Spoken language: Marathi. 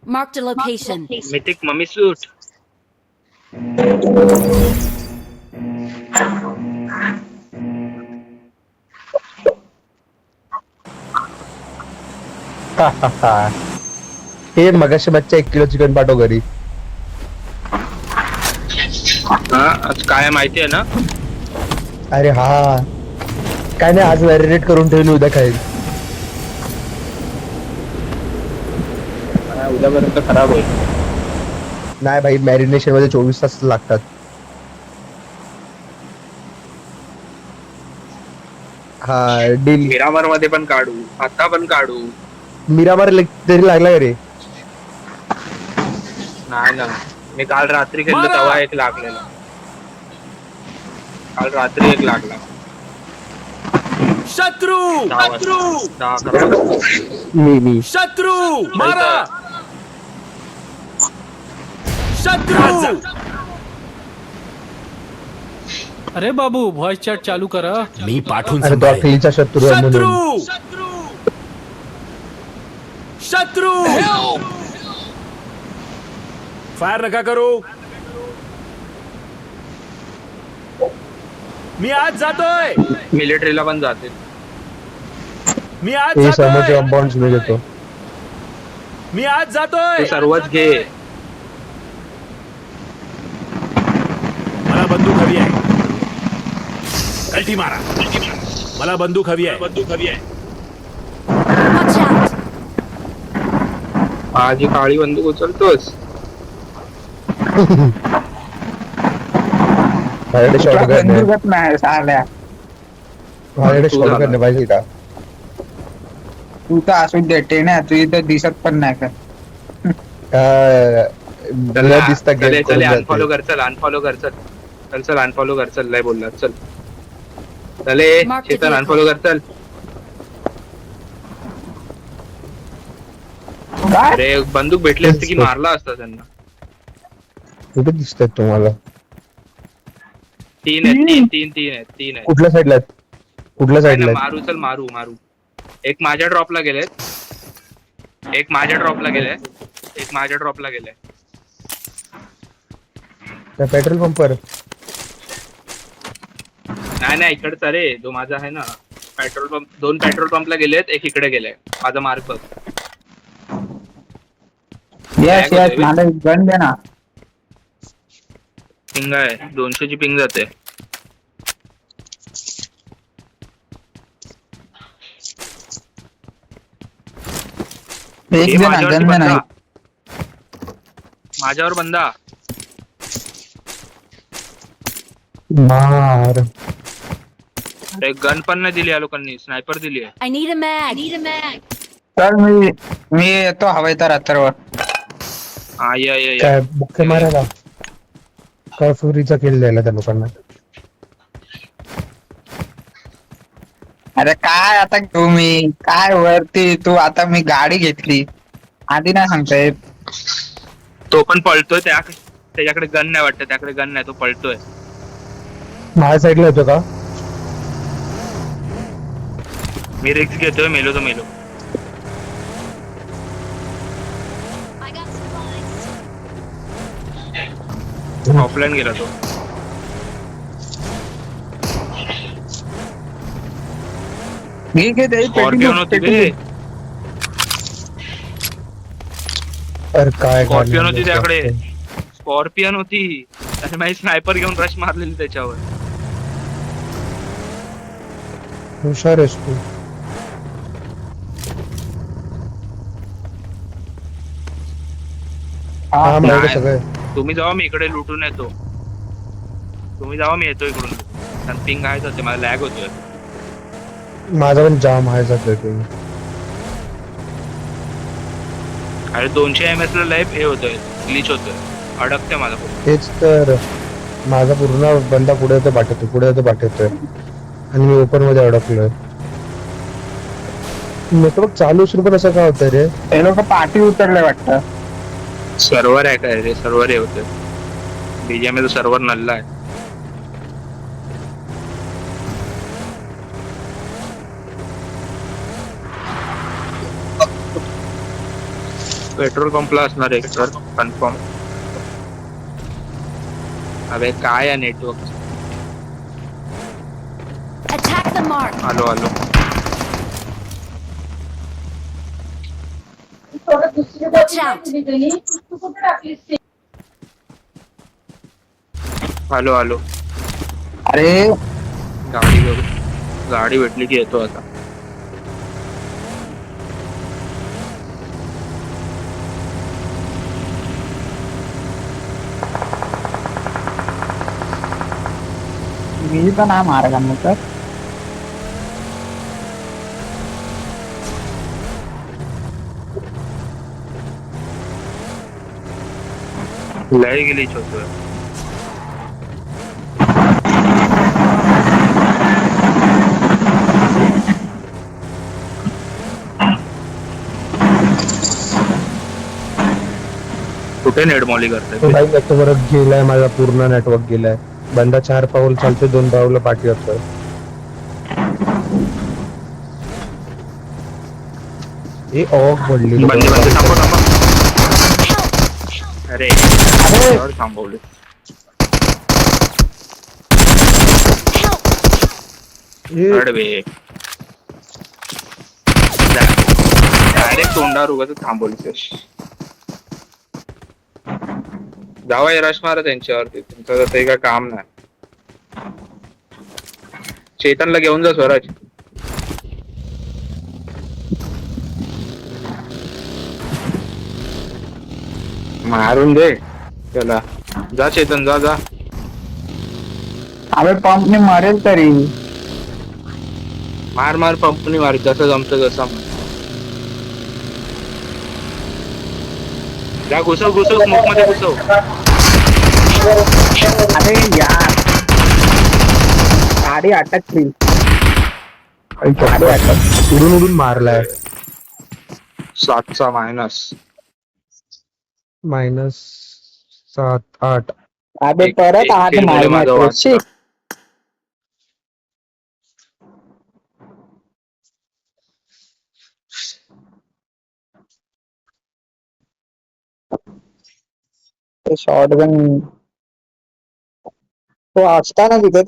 Marked a location. मिथिक मम्मी सूट. हे मगाशी बच्चा 1 किलो चिकन पाठव घरी. हा आज काय माहिती आहे ना. अरे हा काय नाही, आज मॅरिनेट करून ठेवली, उद्या खाईल. उद्यापर्यंत खराब होईल. नाही भाई, मॅरिनेशन मध्ये 24 तास लागतात. हा डील. मिरामार मध्ये पण काढू, आता पण काढू. मिरामार तरी लागला का रे? नाही ना, मी काल रात्री केलं तेव्हा 1 लागलेला. काल रात्री 1 लागला. शत्रु 10-11 मी शत्रु मारा शत्रु. अरे बाबू व्हॉइस चॅट चालू करा. मी पाठवून अरे तो अखिलीचा शत्रू आहे शत्रू म्हणून. शत्रू फायर नका करू. मी आज जातोय. मिलिटरीला पण जाते. मी आज हे जातोय. समोरचे कंपाऊंड्स मी घेतो. मी आज जातोय. तू सर्वच घे. मला बंदूक हवी आहे. कल्टी मारा. मला बंदूक हवी आहे. Watch out! माझी काळी बंदूक उचलतोस. माझ्याकडे शॉटगन आहे. बंदूकच नाही साल्या. माझ्याकडे शॉटगन आहे, पाहिजे का? तू तर असू देते ना, तू इथं दिसत पण नाही का. मला दिसता गेम चल करून अनफॉलो जाते. कर. चल अनफॉलो कर. चल अनफॉलो कर. चल लय बोलला. चल चले चेतन अनफॉलो कर. चल. काय अरे बंदूक भेटली असती की मारला असता त्यांना. कुठे दिसतात तुम्हाला? 3 आहेत. कुठल्या साईडला आहेत? कुठल्या काय साईडला ना, आहेत? मारू. चल मारू. एक माझ्या ड्रॉपला गेलेत. एक माझ्या ड्रॉपला गेले. त्या पेट्रोल पंपवर. नाही इकडचा रे, जो माझा आहे ना पेट्रोल पंप. 2 पेट्रोल पंपला गेलेत, एक इकडे गेलाय. माझा मार्क बघ. यस मला गन दे ना. पिंग आहे 200 ची पिंग जाते. एक जण गन दे ना. माझ्यावर बंदा. मार. अरे गन पण नाही दिली या लोकांनी, स्नायपर दिली आहे. I need a mag. चल मी येतो हवाई तर अत्तरवर. हा ये. काय बुक्के मारायला? काय फुरीचा किल द्यायला त्या लोकांना? अरे काय आता घेऊ मी? काय वरती तू आता मी गाडी घेतली. आधी नाही सांगता येत. तो पण पळतोय. त्याच्याकडे गन नाही वाटत. त्याकडे गन नाही, तो पळतोय. माझ्या साईडला येतो का? मी रिक्स घेतोय. मेलो तो मेलो. I got supplies. ऑफलाईन गेला तो. ठीक आहे ते स्कॉर्पिओन होती रे. अरे काय स्कॉर्पिओन होती त्याकडे. स्कॉर्पिओन होती आणि माझी स्नायपर घेऊन रश मारलेली त्याच्यावर. हुशार आहेस तू. हा माझ्याकडे सगळं. तुम्ही जावा, मी इकडे लुटून येतो. तुम्ही जावा, मी येतो इकडून. कारण पिंग आहेच होते, मला लॅग होतोय. माझा पण जाम आहे जातोय तुम्ही. अरे 200 MS ला लय हे होतोय, ग्लिच होतोय, अडकते माझा पूर्ण. तेच तर, माझा पूर्ण बंदा पुढे येतो पाठवतोय आणि मी ओपन मध्ये अडकलोय. नेटवर्क चालू असून पण असं काय होतंय रे? ते लोक पाठी उतरले वाटतं. सर्व्हर आहे काय रे? सर्व्हर हे होतोय. बीजीएमआय तो सर्व्हर नल्ला आहे. पेट्रोल पंपला असणार एक तर कन्फर्म. अबे काय आहे नेटवर्क. Attack the mark. आलो आलो. Watch out. आलो आलो. अरे गाडी भेटली की येतो आता. मी पण आहे मार्गाने तर. लय गेली छोटो. कुठे नेडमॉली करते तो भाई त्याच्याबरोबर गेलाय, माझा पूर्ण नेटवर्क गेलाय. बंदा 4 पाऊल चालते, 2 पाऊल पाठी होतोय. हे ऑफ पडली. बंदे बंदे थांबव थांबव. अरे अरे थांबवले. अडवे डायरेक्ट तोंडावर उगाच थांबवलीस. जावा रश मारा त्यांच्यावरती. तुमचं तसं काही काम नाही. चेतनला घेऊन जा स्वराज. मारून दे त्याला. जा चेतन जा जा. अबे पंपने मरेल तरी. मार मार पंपनी मार. जसं जमतं तसं मार. जा घुसव घुसव स्मोक मध्ये घुसव. अरे यार गाडी अटकली. गाडी अटक. उडून उडून मारलाय. 7चा मायनस. -7 8. अबे परत आठ किल मुळे माझं मारणार. वाचलं. शॉटगन तो असताना तिथे